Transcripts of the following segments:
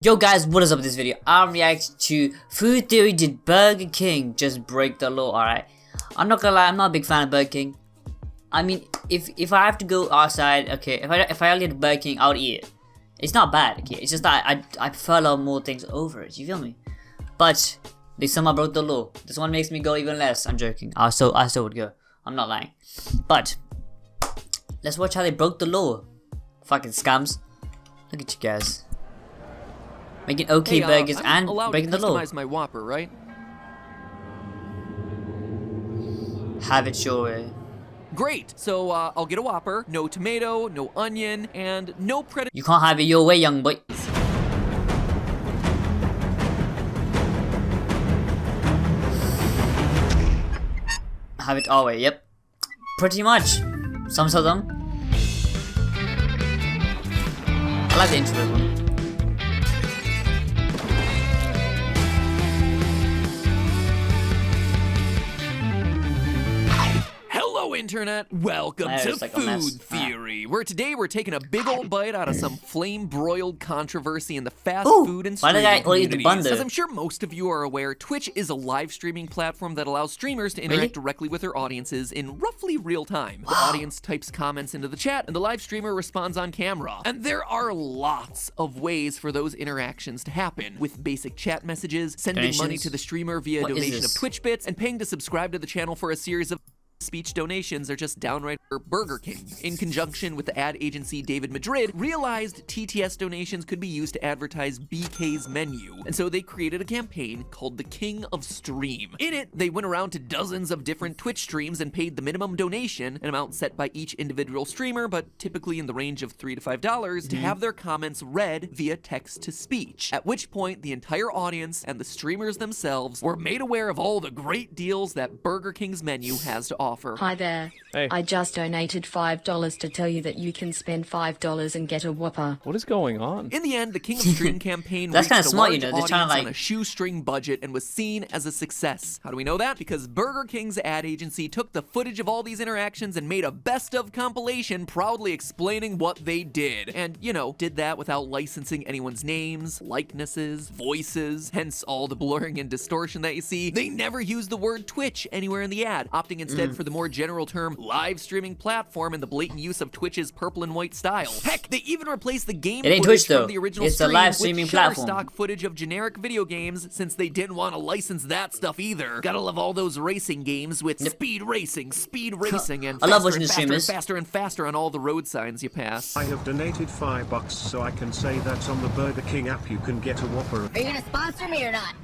Yo guys, what is up with this video? I'm reacting to Food Theory. Did Burger King just break the law? Alright, I'm not gonna lie, I'm not a big fan of Burger King. I mean, if I have to go outside, okay, if I get Burger King, I would eat it. It's not bad, okay, it's just that I prefer a lot more things over it, you feel me? But they somehow broke the law. This one makes me go even less. I'm joking, I still would go, I'm not lying. But let's watch how they broke the law. Fucking scams. Look at you guys making okay burgers and breaking the law. My Whopper, right? Have it your way. Great. So I'll get a Whopper, no tomato, no onion, and no predator. You can't have it your way, young boy. Have it our way. Yep. Pretty much. Some of them. I like the intro one. Hello, Internet. Welcome to like Food Theory, where today we're taking a big old bite out of some flame-broiled controversy in the fast food and streaming communities. As I'm sure most of you are aware, Twitch is a live streaming platform that allows streamers to interact directly with their audiences in roughly real time. The audience types comments into the chat, and the live streamer responds on camera. And there are lots of ways for those interactions to happen, with basic chat messages, sending money to the streamer via donation of Twitch bits, and paying to subscribe to the channel for a series of speech donations are just downright. Burger King, in conjunction with the ad agency David Madrid, realized TTS donations could be used to advertise BK's menu, and so they created a campaign called the King of Stream. In it, they went around to dozens of different Twitch streams and paid the minimum donation, an amount set by each individual streamer, but typically in the range of $3 to $5, to have their comments read via text-to-speech, at which point the entire audience and the streamers themselves were made aware of all the great deals that Burger King's menu has to offer. Hi there. Hey. I just donated $5 to tell you that you can spend $5 and get a Whopper. What is going on? In the end, the King of Stream campaign That's reached kinda a smart, large you know, they're trying audience to, on a shoestring budget and was seen as a success. How do we know that? Because Burger King's ad agency took the footage of all these interactions and made a best-of compilation proudly explaining what they did. And, you know, did that without licensing anyone's names, likenesses, voices, hence all the blurring and distortion that you see. They never used the word Twitch anywhere in the ad, opting instead for the more general term live streaming platform and the blatant use of Twitch's purple and white style. Heck, they even replaced the game It ain't footage Twitch, though. from the original It's a stream live streaming with platform. stock footage of generic video games since they didn't want to license that stuff either. Gotta love all those racing games with speed racing, and I love faster watching and the faster and streamers. faster and faster on all the road signs you pass. I have donated $5 so I can say that on the Burger King app you can get a Whopper. Are you gonna sponsor me or not?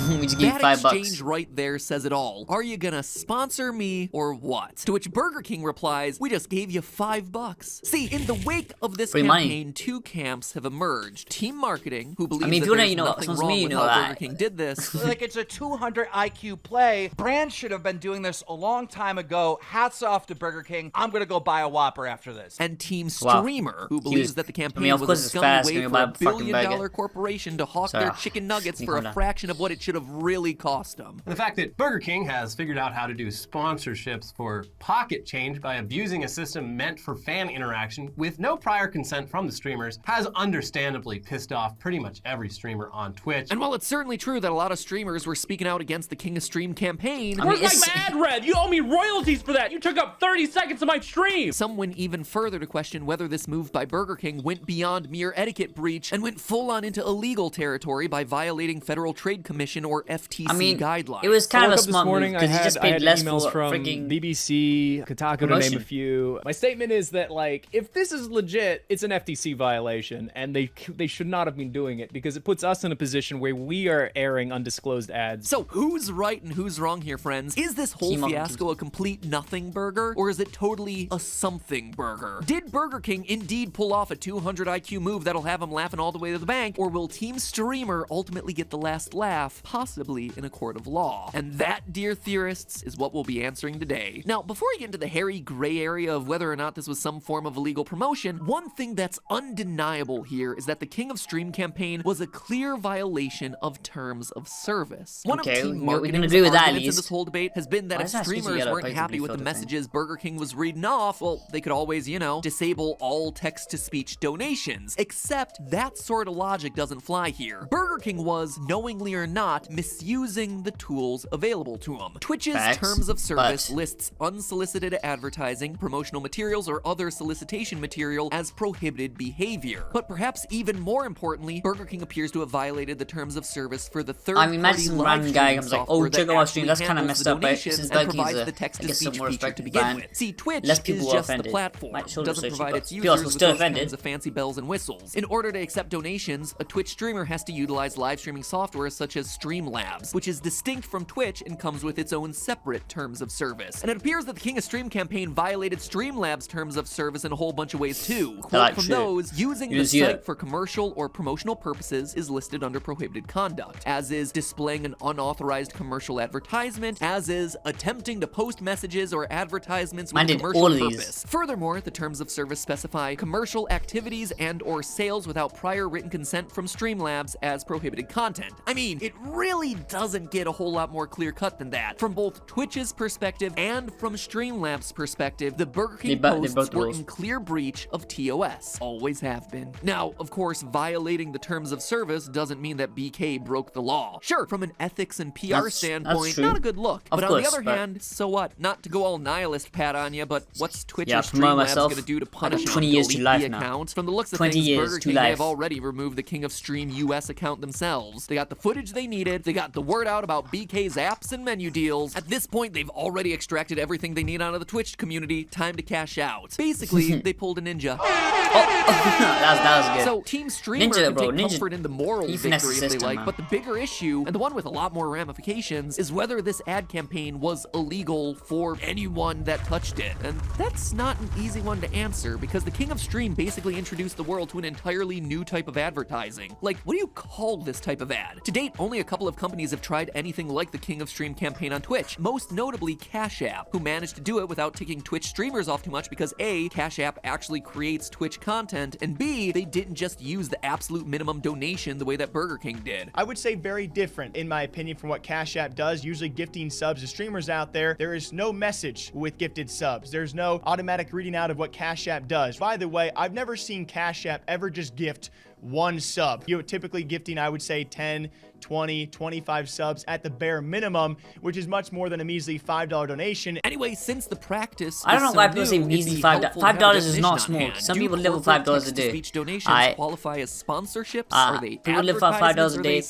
We just give you That $5. exchange right there says it all. Are you gonna sponsor me or what? To which Burger King replies, we just gave you $5. See, in the wake of this Free campaign, money. two camps have emerged. Team marketing, who believes if that you wanna, there's you know, nothing sounds wrong me, you with know how that. Burger King did this. Like it's a 200 IQ play. Brand should have been doing this a long time ago. Hats off to Burger King. I'm gonna go buy a Whopper after this. And Team Wow. Streamer, who believes that the campaign of was course a it's scummy fast, way gonna for buy a a fucking billion-dollar burger. corporation to hawk their chicken nuggets for a fraction of what it should have really cost them. The fact that Burger King has figured out how to do sponsorships for pocket change by abusing a system meant for fan interaction with no prior consent from the streamers has understandably pissed off pretty much every streamer on Twitch. And while it's certainly true that a lot of streamers were speaking out against the King of Stream campaign, I mean, Where's my ad read? You owe me royalties for that. You took up 30 seconds of my stream. some went even further to question whether this move by Burger King went beyond mere etiquette breach and went full on into illegal territory by violating Federal Trade Commission or FTC guidelines. It was kind of a Woke up smart this morning, move because he just I paid had less emails for from freaking BBC, Kotaku, to name promotion. a few. My statement is that, like, if this is legit, it's an FTC violation, and they should not have been doing it because it puts us in a position where we are airing undisclosed ads. So who's right and who's wrong here, friends? Is this whole Team up. fiasco a complete nothing burger, or is it totally a something burger? Did Burger King indeed pull off a 200 IQ move that'll have them laughing all the way to the bank, or will Team Streamer ultimately get the last laugh, possibly in a court of law. And that, dear theorists, is what we'll be answering today. Now, before I get into the hairy gray area of whether or not this was some form of illegal promotion, one thing that's undeniable here is that the King of Stream campaign was a clear violation of terms of service. One of Team Marketing's arguments in this whole debate has been that if streamers weren't happy with the messages Burger King was reading off, well, they could always, you know, disable all text-to-speech donations. Except that sort of logic doesn't fly here. Burger King was, knowingly or not, misusing the tools available to them. Twitch's terms of service lists unsolicited advertising, promotional materials, or other solicitation material as prohibited behavior. But perhaps even more importantly, Burger King appears to have violated the terms of service for the third-party some random guy comes like, oh, check out my stream, that's kind of messed up, right? Since Burger King is the text-to-speech feature to begin with. See, Twitch is just the platform. It doesn't provide its users with those kinds of fancy bells and whistles. In order to accept donations, a Twitch streamer has to utilize live streaming software such as Streamlabs, which is distinct from Twitch and comes with its own separate terms of service. And it appears that the King of Stream campaign violated Streamlabs' terms of service in a whole bunch of ways too. Quote from those, using the site for commercial or promotional purposes is listed under prohibited conduct, as is displaying an unauthorized commercial advertisement, as is attempting to post messages or advertisements with a commercial purpose. Furthermore, the terms of service specify commercial activities and or sales without prior written consent from Streamlabs as prohibited content. I mean, it really doesn't get a whole lot more clear-cut than that. From both Twitch's perspective and from Streamlabs' perspective, the Burger King posts were in clear breach of TOS. Always have been. Now, of course, violating the terms of service doesn't mean that BK broke the law. Sure, from an ethics and PR standpoint, not a good look. But on the other hand, so what? Not to go all nihilist pat on you, but what's Twitch or Streamlabs gonna do to punish him? 20 years to life the account? From the looks of things, Burger King may have already removed the King of Stream US account themselves. They got the footage they needed, they got the word out about BK's apps and menu deals. At this point, they've already extracted everything they need out of the Twitch community. Time to cash out. Basically, they pulled a ninja. That was good. So Team Streamer can take comfort in the moral victory if they like, but the bigger issue, and the one with a lot more ramifications, is whether this ad campaign was illegal for anyone that touched it. And that's not an easy one to answer, because the King of Stream basically introduced the world to an entirely new type of advertising. Like, what do you call this type of ad? To date, only a couple of companies have tried anything like the King of Stream campaign on Twitch, most notably Cash App, who managed to do it without ticking Twitch streamers off too much because A, Cash App actually creates Twitch content, and B, they didn't just use the absolute minimum donation the way that Burger King did. I would say very different, in my opinion, from what Cash App does. Usually gifting subs to streamers out there, there is no message with gifted subs. There's no automatic reading out of what Cash App does. By the way, I've never seen Cash App ever just gift one sub. You're typically gifting, I would say, 10, 20, 25 subs at the bare minimum, which is much more than a measly $5 donation. Anyway, since the practice I don't know why people say measly $5 is not small. Some people live with $5 a day. Speech donations qualify as sponsorships? Are they people live for $5 a day?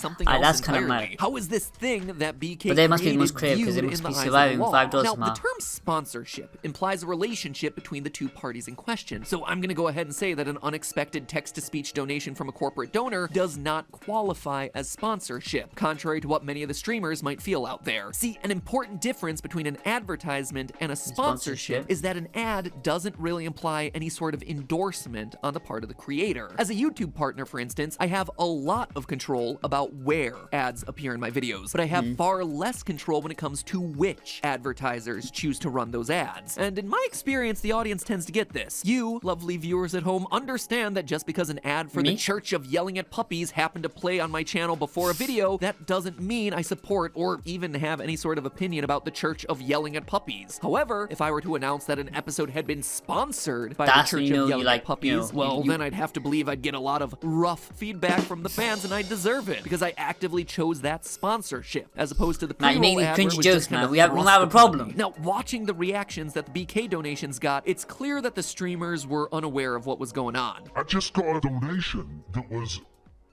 That's kind of mad. How is this thing that BK but they must be the most creative because they must be surviving $5 now, the term sponsorship implies a relationship between the two parties in question. So I'm going to go ahead and say that an unexpected text-to-speech donation from a corporate donor does not qualify as sponsorship, contrary to what many of the streamers might feel out there. See, an important difference between an advertisement and a sponsorship is that an ad doesn't really imply any sort of endorsement on the part of the creator. As a YouTube partner, for instance, I have a lot of control about where ads appear in my videos, but I have far less control when it comes to which advertisers choose to run those ads. And in my experience, the audience tends to get this. You, lovely viewers at home, understand that just because an ad for the Church of Yelling at Puppies happened to play on my channel before a video, that doesn't mean I support or even have any sort of opinion about the Church of Yelling at Puppies. However, if I were to announce that an episode had been sponsored by the Church of Yelling at Puppies, well, then I'd have to believe I'd get a lot of rough feedback from the fans, and I deserve it, because I actively chose that sponsorship, as opposed to the pre-roll ad where it was just kind of we have a problem. Now, watching the reactions that the BK donations got, it's clear that the streamers were unaware of what was going on. I just got a donation that was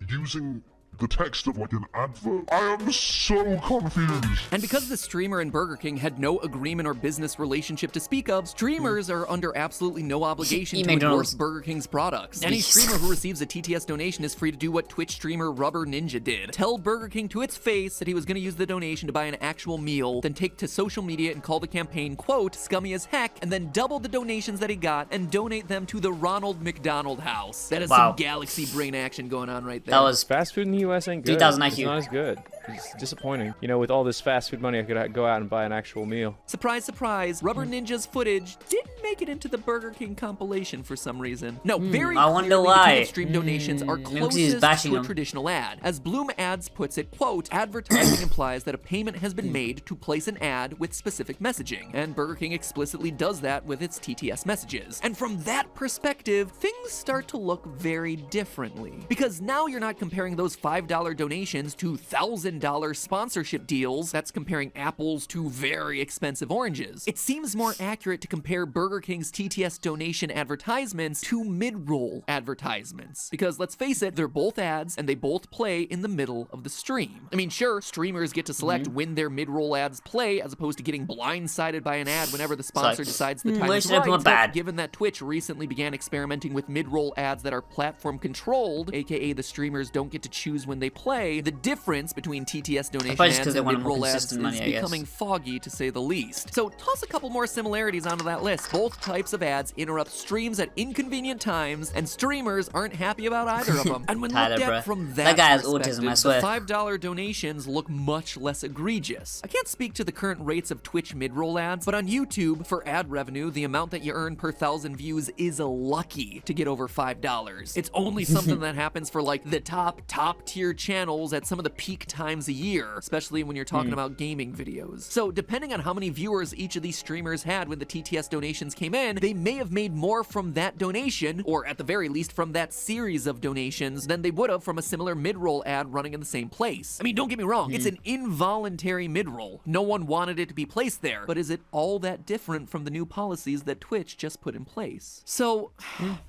using the text of like an advert. I am so confused. And because the streamer and Burger King had no agreement or business relationship to speak of, streamers are under absolutely no obligation to endorse Burger King's products. Any streamer who receives a TTS donation is free to do what Twitch streamer Rubber Ninja did. Tell Burger King to its face that he was going to use the donation to buy an actual meal, then take to social media and call the campaign, quote, scummy as heck, and then double the donations that he got and donate them to the Ronald McDonald House. That is some galaxy brain action going on right there. That was fast food in the US ain't good. 3,000 IQ. It's not as good. It's disappointing. You know, with all this fast food money, I could go out and buy an actual meal. Surprise, surprise, Rubber Ninja's footage didn't make it into the Burger King compilation for some reason. No, very I wonder clearly, why. the King of Stream donations are closest to a traditional ad. As Bloom Ads puts it, quote, advertising implies that a payment has been made to place an ad with specific messaging, and Burger King explicitly does that with its TTS messages. And from that perspective, things start to look very differently. Because now you're not comparing those $5 donations to $1,000 sponsorship deals. That's comparing apples to very expensive oranges. It seems more accurate to compare Burger King's TTS donation advertisements to mid-roll advertisements. Because let's face it, they're both ads and they both play in the middle of the stream. I mean, sure, streamers get to select when their mid-roll ads play as opposed to getting blindsided by an ad whenever the sponsor decides the time is right. But given that Twitch recently began experimenting with mid-roll ads that are platform controlled, aka the streamers don't get to choose when they play, the difference between TTS donation ads and mid-roll ads is becoming foggy to say the least. So toss a couple more similarities onto that list. Both types of ads interrupt streams at inconvenient times, and streamers aren't happy about either of them. And when looked at from that guy has perspective, autism, I swear. the $5 donations look much less egregious. I can't speak to the current rates of Twitch mid-roll ads, but on YouTube, for ad revenue, the amount that you earn per 1,000 views is lucky to get over $5. It's only something that happens for like the top tier channels at some of the peak times a year, especially when you're talking about gaming videos. So depending on how many viewers each of these streamers had when the TTS donations came in, they may have made more from that donation, or at the very least from that series of donations, than they would have from a similar mid-roll ad running in the same place. I mean, don't get me wrong, it's an involuntary mid-roll. No one wanted it to be placed there, but is it all that different from the new policies that Twitch just put in place? So,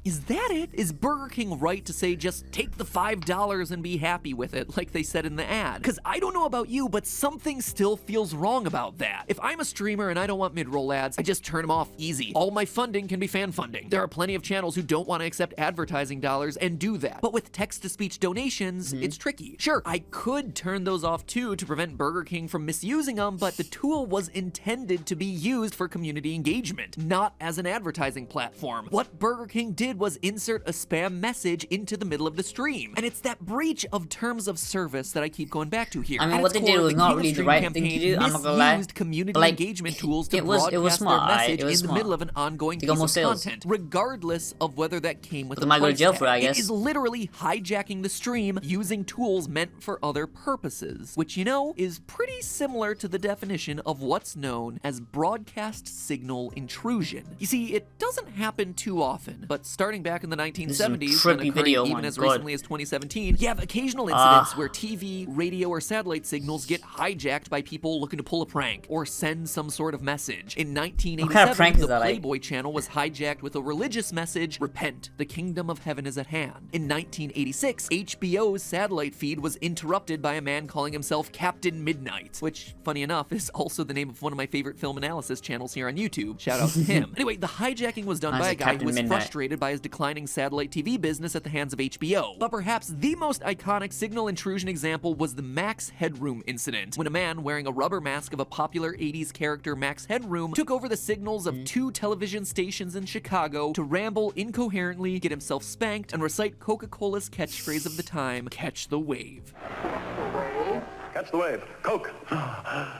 is that it? Is Burger King right to say just take the $5 and be happy with it, like they said in the ad? Because I don't know about you, but something still feels wrong about that. If I'm a streamer and I don't want mid-roll ads, I just turn them off easy. All my funding can be fan funding. There are plenty of channels who don't want to accept advertising dollars and do that. But with text-to-speech donations, it's tricky. Sure, I could turn those off too to prevent Burger King from misusing them, but the tool was intended to be used for community engagement, not as an advertising platform. What Burger King did was insert a spam message into the middle of the stream. And it's that breach of terms of service that I keep going back to here. I mean, what they did was not really the right thing to do, I'm not gonna lie. Community engagement tools to broadcast their message in the middle of an ongoing piece of content, regardless of whether that came with a price tag. It is literally hijacking the stream using tools meant for other purposes, which, you know, is pretty similar to the definition of what's known as broadcast signal intrusion. You see, it doesn't happen too often, but starting back in the 1970s, and occurring even as recently as 2017, you have occasional incidents where TV, radio, or satellite signals get hijacked by people looking to pull a prank or send some sort of message. In 1987, the Playboy channel was hijacked with a religious message, "Repent, the kingdom of heaven is at hand." In 1986, HBO's satellite feed was interrupted by a man calling himself Captain Midnight, which, funny enough, is also the name of one of my favorite film analysis channels here on YouTube. Shout out to him. Anyway, the hijacking was done by a guy who was frustrated by his declining satellite TV business at the hands of HBO. But perhaps the most iconic signal intrusion example was the Max Headroom incident, when a man wearing a rubber mask of a popular 80s character, Max Headroom, took over the signals of 2 television stations in Chicago to ramble incoherently, get himself spanked, and recite Coca-Cola's catchphrase of the time, "Catch the wave." Catch the wave. Coke.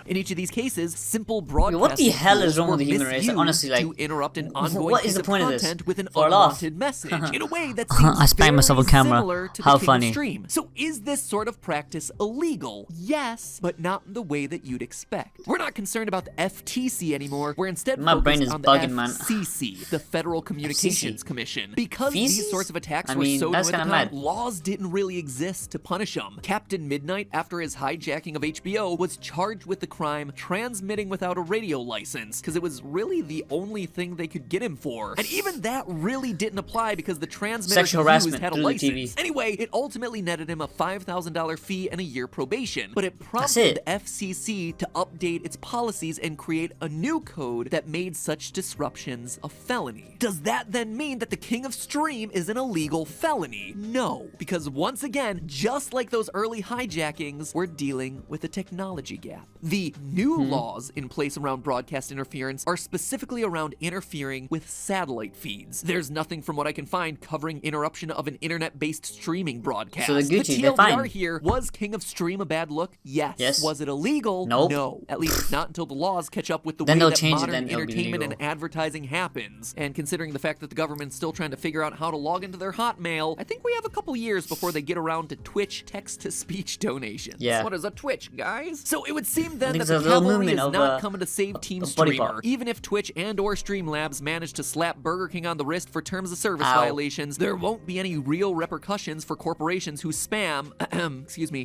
In each of these cases, simple broadcast. What the hell is wrong with the human race? Honestly, like, to interrupt an ongoing what is the point of this? With an unwanted message in a way that seems I spanked myself on camera. similar to How the King funny. of Stream. So is this sort of practice illegal? Yes, but not in the way that you'd expect. We're not concerned about the FTC anymore. We're instead focused on the FCC, the Federal Communications Commission. Because these sorts of attacks were so new at the time, laws didn't really exist to punish them. Captain Midnight, after his hijacking of HBO, was charged with the crime transmitting without a radio license, because it was really the only thing they could get him for. And even that really didn't apply because the transmitter used had a license. Anyway, it ultimately netted him a $5,000 fee and a year probation, but it prompted the FCC to update its policies and create a new code that made such disruptions a felony. Does that then mean that the King of Stream is an illegal felony? No, because once again, just like those early hijackings, we're dealing dealing with a technology gap. The new laws in place around broadcast interference are specifically around interfering with satellite feeds. There's nothing from what I can find covering interruption of an internet-based streaming broadcast. So the Gucci, TLDR they're fine. here, was King of Stream a bad look? Yes. Was it illegal? Nope. No. At least not until the laws catch up with the Then way they'll that change it, modern then it'll be entertainment and legal. advertising happens. And considering the fact that the government's still trying to figure out how to log into their Hotmail, I think we have a couple years before they get around to Twitch text-to-speech donations. Yeah. What is a Twitch, guys? So it would seem then that there's the a little cavalry is movement of, not coming to save Team a body Streamer. part. Even if Twitch and or Streamlabs manage to slap Burger King on the wrist for terms of service Ow. violations, there won't be any real repercussions for corporations who spam,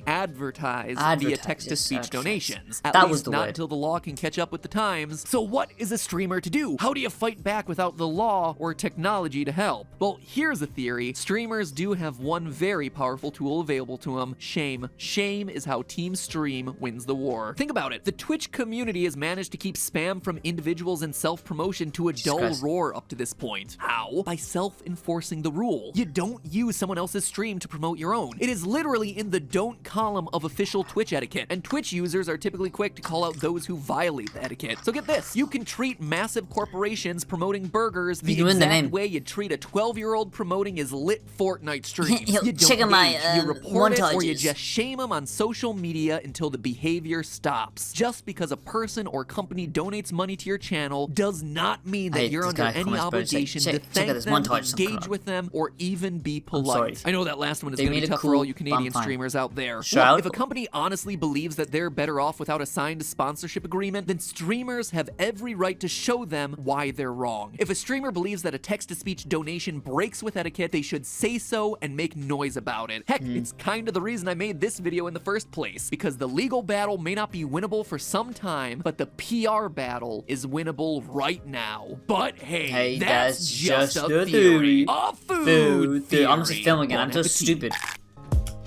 advertise via text-to-speech donations. At That least was the not word. until the law can catch up with the times. So what is a streamer to do? How do you fight back without the law or technology to help? Well, here's a theory. Streamers do have one very powerful tool available to them: shame. Shame is how Team Stream wins the war. Think about it. The Twitch community has managed to keep spam from individuals and self-promotion to a dull Christ. roar up to this point. How? By self-enforcing the rule. You don't use someone else's stream to promote your own. It is literally in the don't column of official Twitch etiquette, and Twitch users are typically quick to call out those who violate the etiquette. So get this, you can treat massive corporations promoting burgers the You ruined the exact name. way you'd treat a 12-year-old promoting his lit Fortnite stream. Yo, You don't check out my, engage, you report it, or you montages. just shame them on social media until the behavior stops. Just because a person or company donates money to your channel does not mean I that hate you're this under guy any comments, bro. It's like, obligation to check out thank this them, montage engage some with them, or even be sorry. polite. I know that last one is They going to made be it tough cool, for all you but I'm Canadian fine. streamers out there. Shout Look, if a out. company honestly believes that they're better off without a signed sponsorship agreement, then streamers have every right to show them why they're wrong. If a streamer believes that a text-to-speech donation breaks with etiquette, they should say so and make noise about it. Heck, it's kind of the reason I made this video in the first place, because the legal battle may not be winnable for some time, but the PR battle is winnable right now. But hey, that's just a the theory. A food theory. I'm just filming again. I'm Bon so appetit. stupid.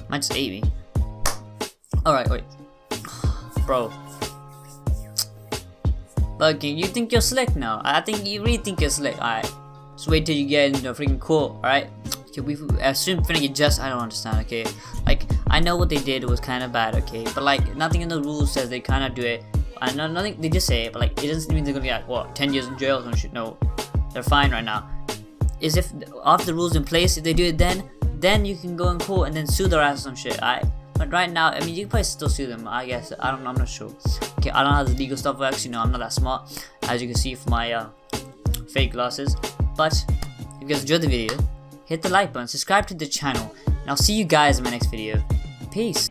Might just ate me. Alright, wait. Bro. Burger King, you think you're slick now? I think you really think you're slick. Alright. Just wait till you get in the freaking court, alright? Okay, we assume finna get just. I don't understand, okay? Like, I know what they did was kind of bad, okay? But, like, nothing in the rules says they kind of do it. I know nothing, they just say it, but, like, it doesn't mean they're gonna get, what, 10 years in jail or some shit? No. They're fine right now. Is if after the rules in place, if they do it then you can go in court and then sue their ass or some shit, alright? But right now, I mean, you can probably still sue them, I guess. I don't know, I'm not sure. Okay, I don't know how the legal stuff works, you know, I'm not that smart, as you can see from my fake glasses. But if you guys enjoyed the video, hit the like button, subscribe to the channel, and I'll see you guys in my next video. Peace.